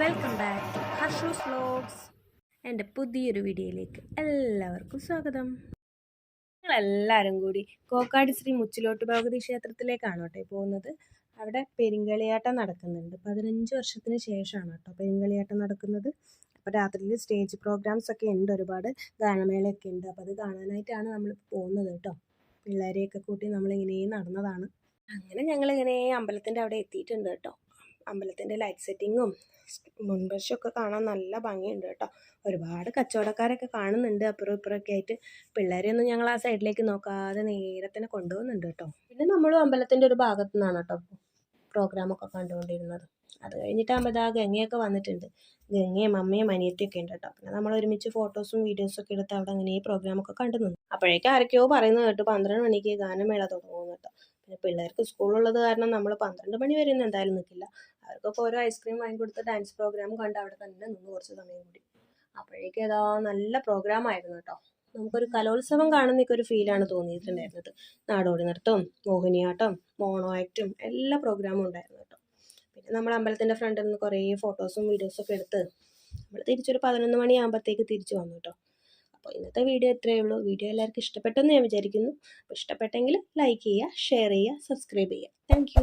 Welcome back to Harshu's vlogs. എൻ്റെ പുതിയൊരു വീഡിയോയിലേക്ക് എല്ലാവർക്കും സ്വാഗതം. ഞങ്ങളെല്ലാവരും കൂടി കോക്കാട് ശ്രീ മുച്ചിലോട്ട് ഭഗവതി ക്ഷേത്രത്തിലേക്കാണ് കേട്ടോ പോകുന്നത്. അവിടെ പെരിങ്കളിയാട്ടം നടക്കുന്നുണ്ട്. 15 വർഷത്തിന് ശേഷമാണ് കേട്ടോ പെരിങ്കളിയാട്ടം നടക്കുന്നത്. അപ്പോൾ രാത്രിയിൽ സ്റ്റേജ് പ്രോഗ്രാംസ് ഒക്കെ ഉണ്ട്, ഒരുപാട് ഗാനമേളയൊക്കെ ഉണ്ട്. അപ്പോൾ അത് കാണാനായിട്ടാണ് നമ്മൾ പോകുന്നത് കേട്ടോ. പിള്ളേരെയൊക്കെ കൂട്ടി നമ്മളിങ്ങനെ നടന്നതാണ്. അങ്ങനെ ഞങ്ങളിങ്ങനെ അമ്പലത്തിൻ്റെ അവിടെ എത്തിയിട്ടുണ്ട് കേട്ടോ. അമ്പലത്തിൻ്റെ ലൈറ്റ് സെറ്റിങ്ങും മുൻവശമൊക്കെ കാണാൻ നല്ല ഭംഗിയുണ്ട് കേട്ടോ. ഒരുപാട് കച്ചവടക്കാരൊക്കെ കാണുന്നുണ്ട് അപ്പുറം ഇപ്പുറമൊക്കെ ആയിട്ട്. പിള്ളേരെയൊന്നും ഞങ്ങൾ ആ സൈഡിലേക്ക് നോക്കാതെ നേരെ തന്നെ കൊണ്ടുപോകുന്നുണ്ട് കേട്ടോ. പിന്നെ നമ്മളും അമ്പലത്തിൻ്റെ ഒരു ഭാഗത്തു നിന്നാണ് കേട്ടോ പ്രോഗ്രാമൊക്കെ കണ്ടുകൊണ്ടിരുന്നത്. അത് കഴിഞ്ഞിട്ടാകുമ്പോൾ ആ ഗംഗയൊക്കെ വന്നിട്ടുണ്ട്. ഗംഗയും അമ്മയും അനിയത്തിയൊക്കെ ഉണ്ട് കേട്ടോ. പിന്നെ നമ്മൾ ഒരുമിച്ച് ഫോട്ടോസും വീഡിയോസും ഒക്കെ എടുത്ത് അവിടെ അങ്ങനെ ഈ പ്രോഗ്രാമൊക്കെ കണ്ടു നിന്നു. അപ്പോഴേക്കും ആരൊക്കെയോ പറയുന്നത് കേട്ടു 12 മണിക്ക് ഗാനമേള തുടങ്ങുമെന്ന് കേട്ടോ. പിന്നെ പിള്ളേർക്ക് സ്കൂളുള്ളത് കാരണം നമ്മൾ 12 മണി വരെ ഒന്നും എന്തായാലും നിൽക്കില്ല. അവർക്കൊക്കെ ഓരോ ഐസ്ക്രീം വാങ്ങിക്കൊടുത്ത് ഡാൻസ് പ്രോഗ്രാം കണ്ട് അവിടെ തന്നെ നിന്ന് കുറച്ച് സമയം കൂടി. അപ്പോഴേക്കും ഏതാ നല്ല പ്രോഗ്രാം ആയിരുന്നു കേട്ടോ. നമുക്കൊരു കലോത്സവം കാണുന്നൊക്കെ ഒരു ഫീലാണ് തോന്നിയിട്ടുണ്ടായിരുന്നത്. നാടോടി നൃത്തവും മോഹിനിയാട്ടം മോണോ ആക്റ്റും എല്ലാ പ്രോഗ്രാമും ഉണ്ടായിരുന്നു കേട്ടോ. പിന്നെ നമ്മൾ അമ്പലത്തിൻ്റെ ഫ്രണ്ടിൽ നിന്ന് കുറേ ഫോട്ടോസും വീഡിയോസും ഒക്കെ എടുത്ത് നമ്മൾ തിരിച്ചൊരു 11 മണിയാകുമ്പോഴത്തേക്ക് തിരിച്ചു വന്നു കേട്ടോ. അപ്പോൾ ഇന്നത്തെ വീഡിയോ ഇത്രയേ ഉള്ളൂ. വീഡിയോ എല്ലാവർക്കും ഇഷ്ടപ്പെട്ടെന്ന് ഞാൻ വിചാരിക്കുന്നു. അപ്പോൾ ഇഷ്ടപ്പെട്ടെങ്കിൽ ലൈക്ക് ചെയ്യുക, ഷെയർ ചെയ്യുക, സബ്സ്ക്രൈബ് ചെയ്യുക. താങ്ക്